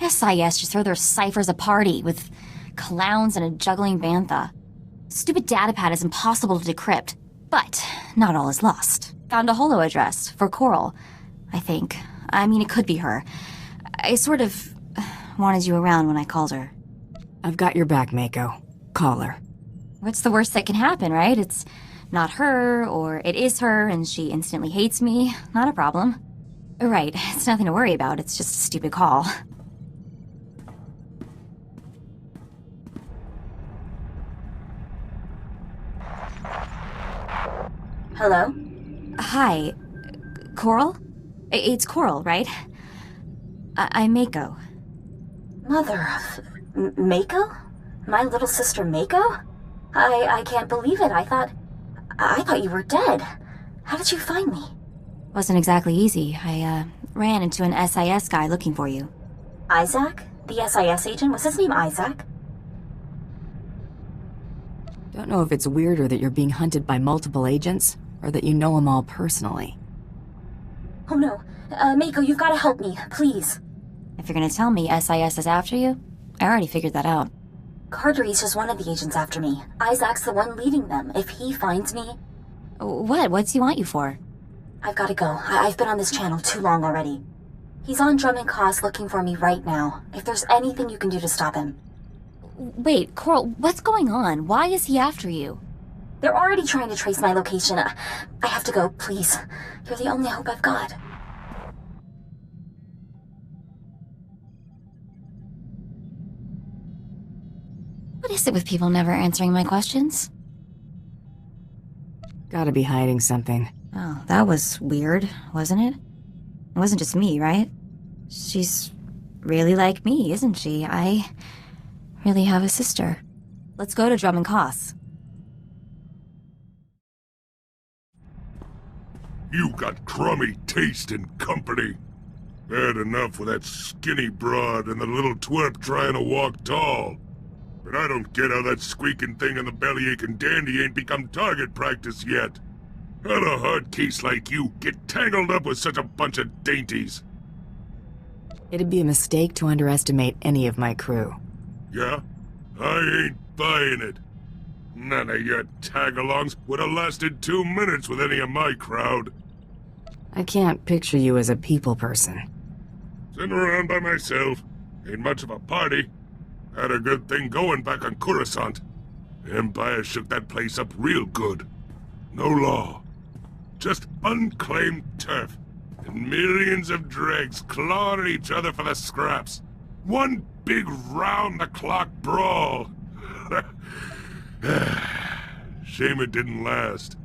SIS just throw their ciphers a party with clowns and a juggling bantha. Stupid datapad is impossible to decrypt, but not all is lost. Found a holo address for Coral, I think. I mean, it could be her. I sort of wanted you around when I called her. I've got your back, Mako. Call her. What's the worst that can happen, right? It's not her, or it is her, and she instantly hates me. Not a problem. Right, it's nothing to worry about. It's just a stupid call. Hello? Hi. Coral? It's Coral, right? I'm Mako. Mother of... Mako? My little sister Mako? I can't believe it. I thought you were dead. How did you find me? Wasn't exactly easy. I ran into an SIS guy looking for you. Isaac? The SIS agent? Was his name Isaac? Don't know if it's weirder that you're being hunted by multiple agents, or that you know them all personally. Oh no. Mako, you've got to help me, please. If you're gonna tell me SIS is after you, I already figured that out. Cartery's just one of the agents after me. Isaac's the one leading them. If he finds me... What? What's he want you for? I've got to go. I've been on this channel too long already. He's on Drum and Cost looking for me right now. If there's anything you can do to stop him. Wait, Coral, what's going on? Why is he after you? They're already trying to trace my location. I have to go, please. You're the only hope I've got. What is it with people never answering my questions? Gotta be hiding something. Oh, that was weird, wasn't it? It wasn't just me, right? She's really like me, isn't she? I really have a sister. Let's go to Drum and Cost. You got crummy taste in company. Bad enough with that skinny broad and the little twerp trying to walk tall. But I don't get how that squeaking thing in the bellyaching dandy ain't become target practice yet. How'd a hard case like you get tangled up with such a bunch of dainties? It'd be a mistake to underestimate any of my crew. Yeah? I ain't buying it. None of your tag-alongs would have lasted 2 minutes with any of my crowd. I can't picture you as a people person. Sitting around by myself. Ain't much of a party. Had a good thing going back on Coruscant. Empire shook that place up real good. No law. Just unclaimed turf. And millions of dregs clawing at each other for the scraps. One big round-the-clock brawl. Shame it didn't last.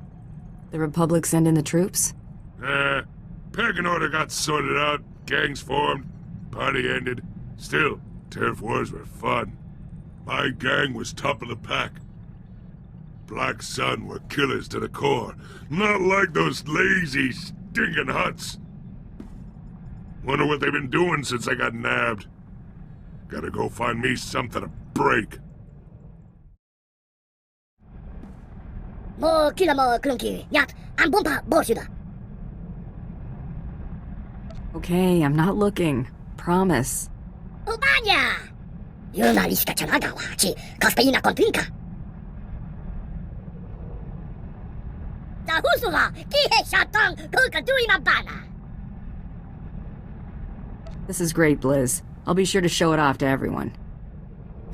The Republic send in the troops? Pecking order got sorted out, gangs formed, party ended. Still, turf wars were fun. My gang was top of the pack. Black Sun were killers to the core, not like those lazy, stinking Hutts. Wonder what they've been doing since I got nabbed. Gotta go find me something to break. 뭐 길라 뭐 그런 길, 야, 안 본파 뭐시다. Okay, I'm not looking. Promise. 오빠냐, 유나리스가 전화가 와지, 카스페이나 건트니까. 자, 후수가 기회 샷당 그거 두이만 봐라. This is great, Blizz. I'll be sure to show it off to everyone.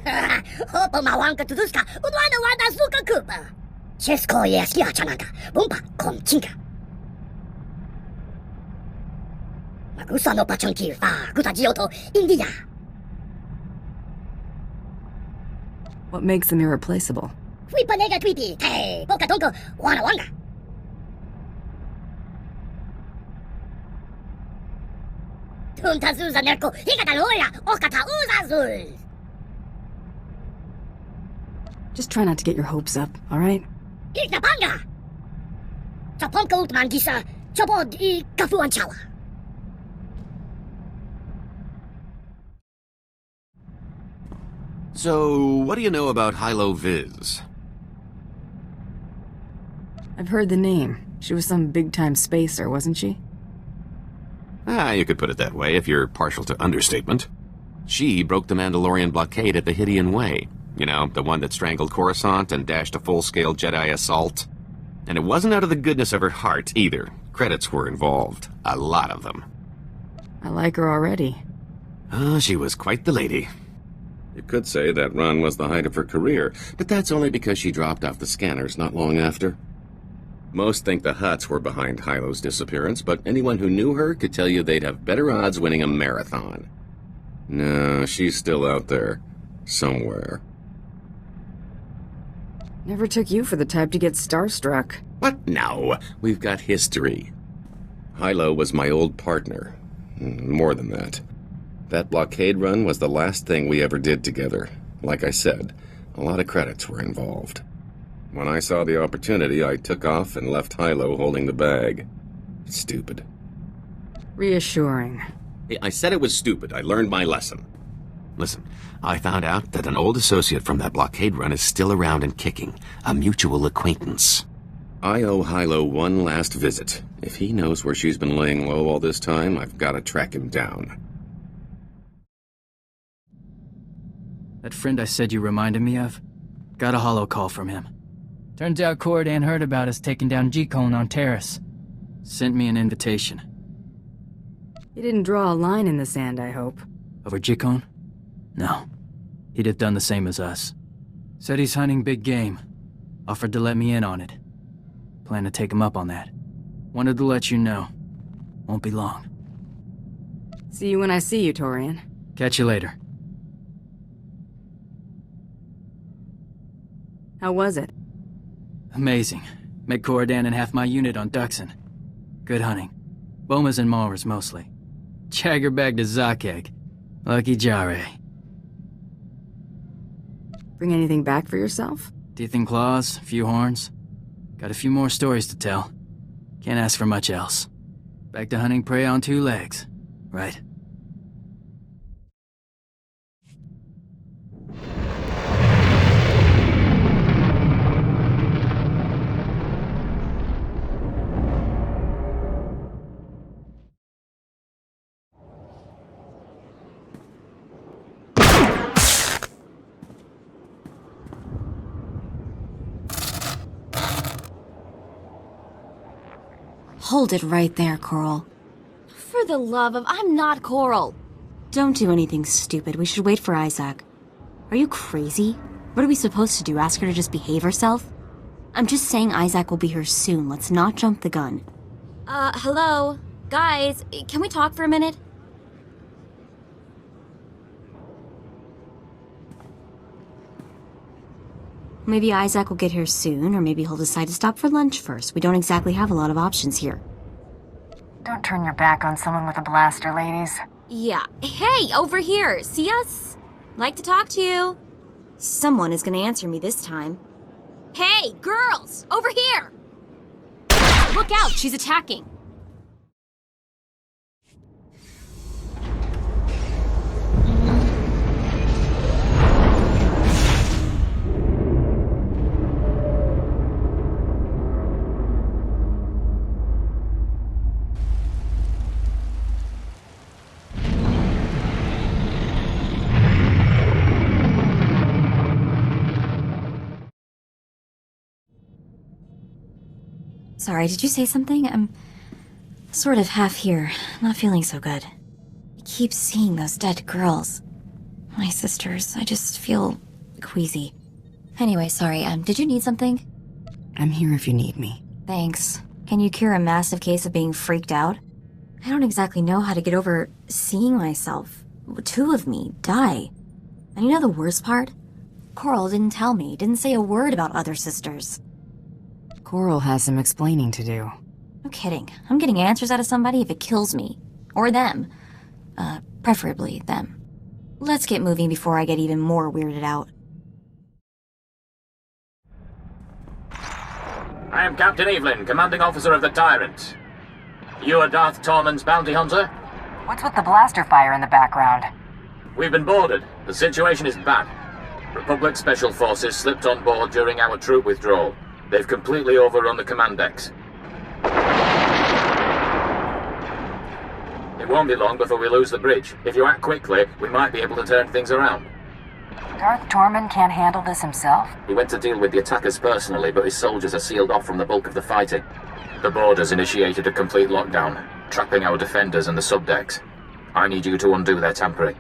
호퍼마 왕가 두두스카 우도하는 와다 수가 그바. 셰스코의 시아차나가 본파 검친가. 마구사노 파청길 파 구다지오토 인디야. What makes them irreplaceable? 휘퍼 내가 트위티 헤이 보카 동거 와나 왕가. 툰타 수자 낼고 이가 달로야 오카타 우자술. Just try not to get your hopes up, alright? 일나 방가. 저 펑크 울트만 기사 저번 이 가fuan 차와. So, what do you know about Hilo Viz? I've heard the name. She was some big-time spacer, wasn't she? You could put it that way if you're partial to understatement. She broke the Mandalorian blockade at the Hyttian Way. You know, the one that strangled Coruscant and dashed a full-scale Jedi assault. And it wasn't out of the goodness of her heart, either. Credits were involved. A lot of them. I like her already. Oh, she was quite the lady. You could say that run was the height of her career, but that's only because she dropped off the scanners not long after. Most think the Hutts were behind Hylo's disappearance, but anyone who knew her could tell you they'd have better odds winning a marathon. No, she's still out there. Somewhere. Never took you for the type to get starstruck. What? No. We've got history. Hylo was my old partner. More than that. That blockade run was the last thing we ever did together. Like I said, a lot of credits were involved. When I saw the opportunity, I took off and left Hylo holding the bag. Stupid. Reassuring. I said it was stupid. I learned my lesson. Listen, I found out that an old associate from that blockade run is still around and kicking. A mutual acquaintance. I owe Hylo one last visit. If he knows where she's been laying low all this time, I've got to track him down. That friend I said you reminded me of? Got a holo call from him. Turns out Corridan heard about us taking down G-Cone on Terrace. Sent me an invitation. You didn't draw a line in the sand, I hope. Over G-Cone? No. He'd have done the same as us. Said he's hunting big game. Offered to let me in on it. Plan to take him up on that. Wanted to let you know. Won't be long. See you when I see you, Torian. Catch you later. How was it? Amazing. Met Corridan and half my unit on Duxon. Good hunting. Bomas and Maulers mostly. Jagger bagged a Zakeg. Lucky Jare. Bring anything back for yourself? Teeth and claws, a few horns. Got a few more stories to tell. Can't ask for much else. Back to hunting prey on two legs. Right. Hold it right there, Coral. For the love of... I'm not Coral! Don't do anything stupid. We should wait for Isaac. Are you crazy? What are we supposed to do? Ask her to just behave herself? I'm just saying Isaac will be here soon. Let's not jump the gun. Hello? Guys, can we talk for a minute? Maybe Isaac will get here soon, or maybe he'll decide to stop for lunch first. We don't exactly have a lot of options here. Don't turn your back on someone with a blaster, ladies. Yeah. Hey, over here. See us? Like to talk to you. Someone is gonna answer me this time. Hey, girls! Over here! Look out, she's attacking. Sorry, did you say something? I'm sort of half here, not feeling so good. I keep seeing those dead girls. My sisters, I just feel queasy. Anyway, sorry, did you need something? I'm here if you need me. Thanks. Can you cure a massive case of being freaked out? I don't exactly know how to get over seeing myself, two of me, die. And you know the worst part? Coral didn't tell me, didn't say a word about other sisters. Coral has some explaining to do. No kidding. I'm getting answers out of somebody if it kills me. Or them. Preferably them. Let's get moving before I get even more weirded out. I am Captain Evelyn, commanding officer of the Tyrant. You are Darth Tormund's bounty hunter? What's with the blaster fire in the background? We've been boarded. The situation is bad. Republic Special Forces slipped on board during our troop withdrawal. They've completely overrun the command decks. It won't be long before we lose the bridge. If you act quickly, we might be able to turn things around. Darth Tormund can't handle this himself? He went to deal with the attackers personally, but his soldiers are sealed off from the bulk of the fighting. The borders initiated a complete lockdown, trapping our defenders and the subdecks. I need you to undo their tampering.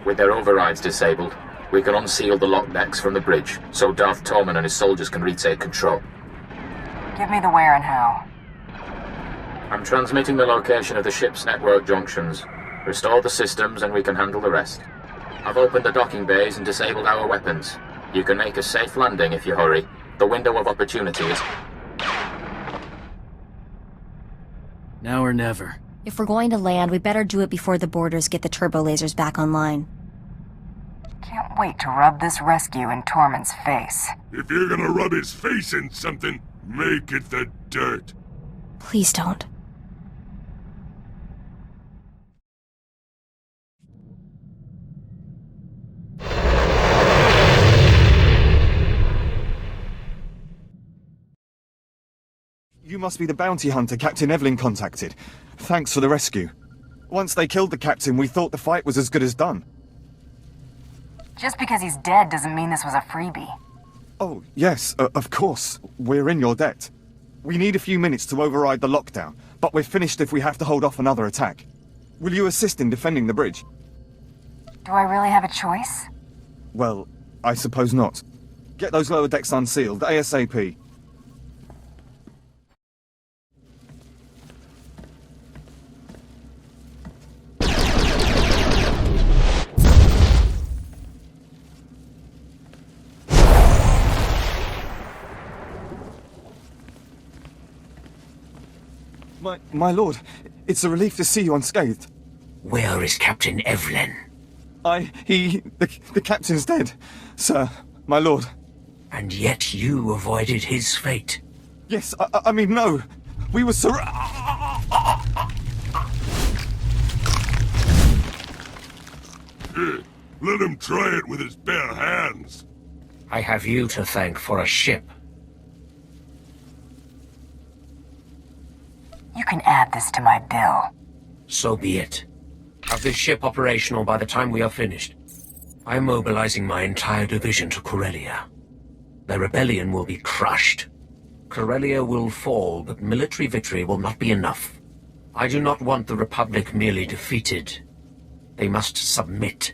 With their overrides disabled, we can unseal the lock decks from the bridge, so Darth Tormund and his soldiers can retake control. Give me the where and how. I'm transmitting the location of the ship's network junctions. Restore the systems and we can handle the rest. I've opened the docking bays and disabled our weapons. You can make a safe landing if you hurry. The window of opportunity is... Now or never. If we're going to land, we better do it before the boarders get the turbo lasers back online. Can't wait to rub this rescue in Tormund's face. If you're gonna rub his face in something, make it the dirt. Please don't. You must be the bounty hunter Captain Evelyn contacted. Thanks for the rescue. Once they killed the captain, we thought the fight was as good as done. Just because he's dead doesn't mean this was a freebie. Oh, yes, of course. We're in your debt. We need a few minutes to override the lockdown, but we're finished if we have to hold off another attack. Will you assist in defending the bridge? Do I really have a choice? Well, I suppose not. Get those lower decks unsealed, ASAP. My lord, it's a relief to see you unscathed. Where is Captain Evelyn? The captain's dead, sir, my lord. And yet you avoided his fate. Yes, I mean, no. We were Let him try it with his bare hands. I have you to thank for a ship. You can add this to my bill. So be it. Have this ship operational by the time we are finished. I am mobilizing my entire division to Corellia. The rebellion will be crushed. Corellia will fall, but military victory will not be enough. I do not want the Republic merely defeated. They must submit.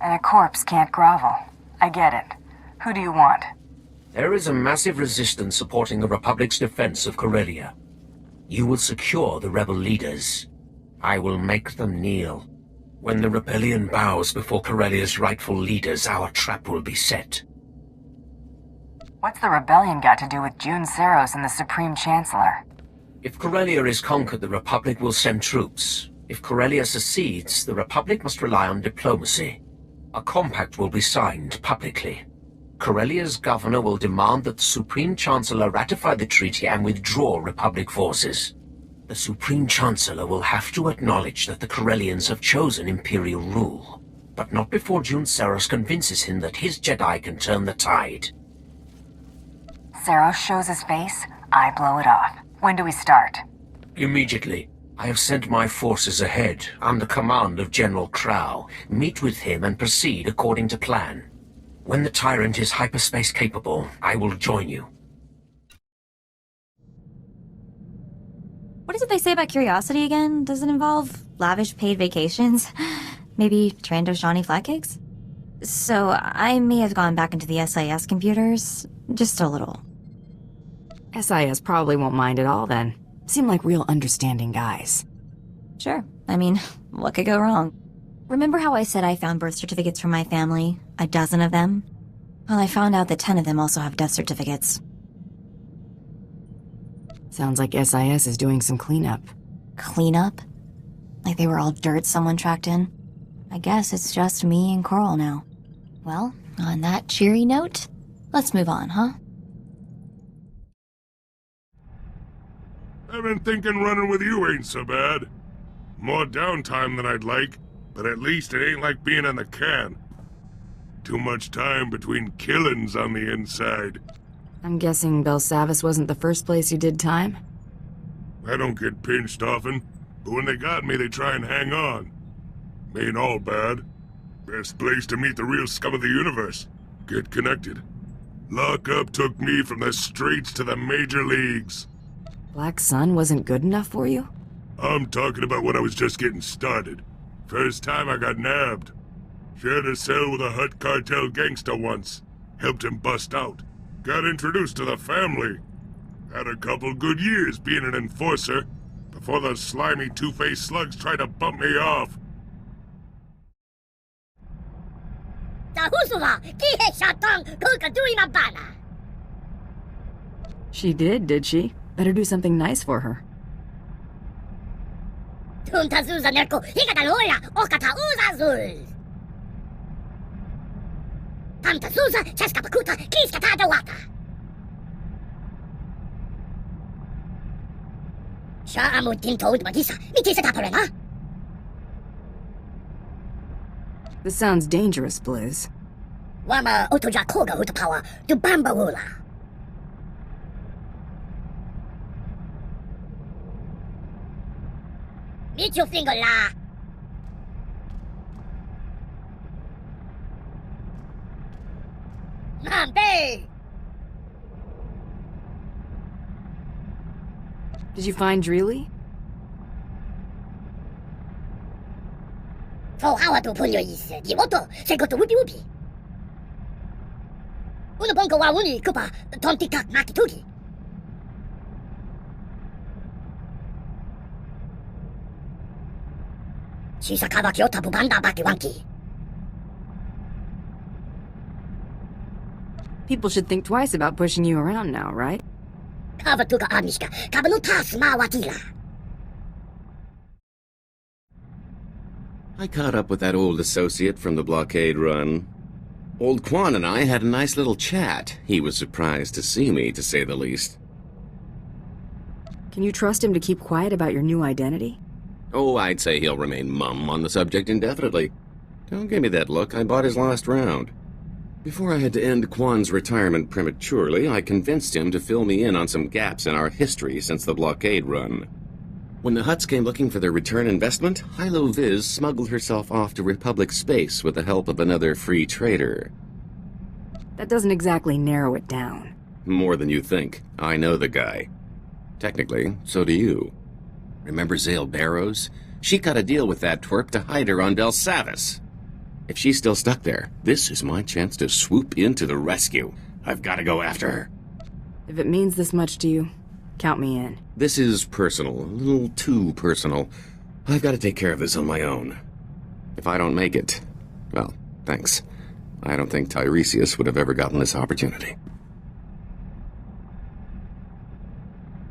And a corpse can't grovel. I get it. Who do you want? There is a massive resistance supporting the Republic's defense of Corellia. You will secure the rebel leaders. I will make them kneel. When the rebellion bows before Corellia's rightful leaders, our trap will be set. What's the rebellion got to do with June Saros and the Supreme Chancellor? If Corellia is conquered, the Republic will send troops. If Corellia secedes, the Republic must rely on diplomacy. A compact will be signed publicly. Corellia's governor will demand that the Supreme Chancellor ratify the treaty and withdraw Republic forces. The Supreme Chancellor will have to acknowledge that the Corellians have chosen Imperial rule, but not before June Saros convinces him that his Jedi can turn the tide. Saros shows his face, I blow it off. When do we start? Immediately. I have sent my forces ahead, under command of General Crow. Meet with him and proceed according to plan. When the Tyrant is hyperspace capable, I will join you. What is it they say about curiosity again? Does it involve lavish paid vacations? Maybe Trando-Shawnee flatcakes? So I may have gone back into the SIS computers. Just a little. SIS probably won't mind at all then. Seem like real understanding guys. Sure. I mean, what could go wrong? Remember how I said I found birth certificates from my family? A dozen of them? Well, I found out that 10 of them also have death certificates. Sounds like SIS is doing some cleanup. Cleanup? Like they were all dirt someone tracked in? I guess it's just me and Coral now. Well, on that cheery note, let's move on, huh? I've been thinking running with you ain't so bad. More downtime than I'd like, but at least it ain't like being in the can. Too much time between killings on the inside. I'm guessing Belsavis wasn't the first place you did time? I don't get pinched often, but when they got me, they try and hang on. Ain't all bad. Best place to meet the real scum of the universe. Get connected. Lockup took me from the streets to the major leagues. Black Sun wasn't good enough for you? I'm talking about when I was just getting started. First time I got nabbed. Shared a cell with a Hutt cartel gangsta once. Helped him bust out. Got introduced to the family. Had a couple good years being an enforcer, before those slimy two-faced slugs tried to bump me off. She did she? Better do something nice for her. This sounds dangerous, Blizz. Meet your finger la. Mambe. Did you find Dreely? People should think twice about pushing you around now, right? I caught up with that old associate from the blockade run. Old Quan and I had a nice little chat. He was surprised to see me, to say the least. Can you trust him to keep quiet about your new identity? Oh, I'd say he'll remain mum on the subject indefinitely. Don't give me that look, I bought his last round. Before I had to end Quan's retirement prematurely, I convinced him to fill me in on some gaps in our history since the blockade run. When the Hutts came looking for their return investment, Hilo Viz smuggled herself off to Republic space with the help of another free trader. That doesn't exactly narrow it down. More than you think. I know the guy. Technically, so do you. Remember Zale Barrows? She cut a deal with that twerp to hide her on Belsavis. If she's still stuck there, this is my chance to swoop in to the rescue. I've got to go after her. If it means this much to you, count me in. This is personal, a little too personal. I've got to take care of this on my own. If I don't make it, well, thanks. I don't think Tiresias would have ever gotten this opportunity.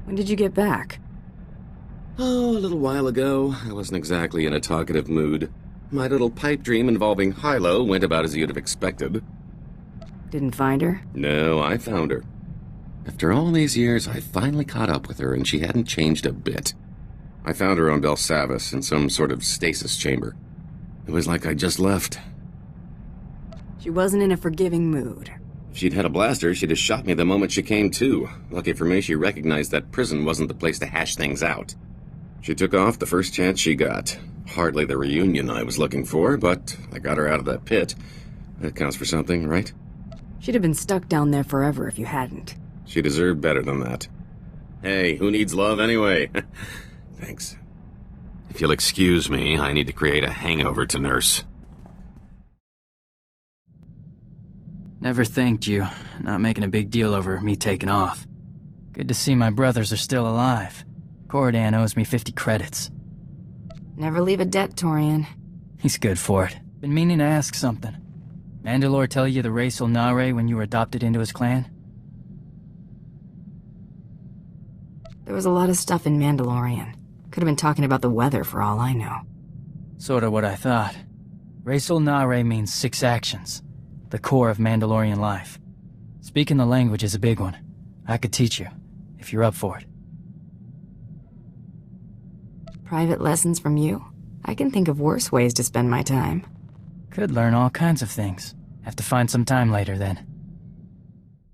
When did you get back? Oh, a little while ago. I wasn't exactly in a talkative mood. My little pipe dream involving Hilo went about as you'd have expected. Didn't find her? No, I found her. After all these years, I finally caught up with her, and she hadn't changed a bit. I found her on Belsavis in some sort of stasis chamber. It was like I'd just left. She wasn't in a forgiving mood. If she'd had a blaster, she'd have shot me the moment she came to. Lucky for me, she recognized that prison wasn't the place to hash things out. She took off the first chance she got. Hardly the reunion I was looking for, but I got her out of that pit. That counts for something, right? She'd have been stuck down there forever if you hadn't. She deserved better than that. Hey, who needs love anyway? Thanks. If you'll excuse me, I need to create a hangover to nurse. Never thanked you, not making a big deal over me taking off. Good to see my brothers are still alive. Cordan owes me 50 credits. Never leave a debt, Torian. He's good for it. Been meaning to ask something. Mandalore tell you the race SWTOR when you were adopted into his clan? There was a lot of stuff in Mandalorian. Could have been talking about the weather for all I know. Sorta what I thought. Race SWTOR means 6 actions. The core of Mandalorian life. Speaking the language is a big one. I could teach you, if you're up for it. Private lessons from you? I can think of worse ways to spend my time. Could learn all kinds of things. Have to find some time later, then.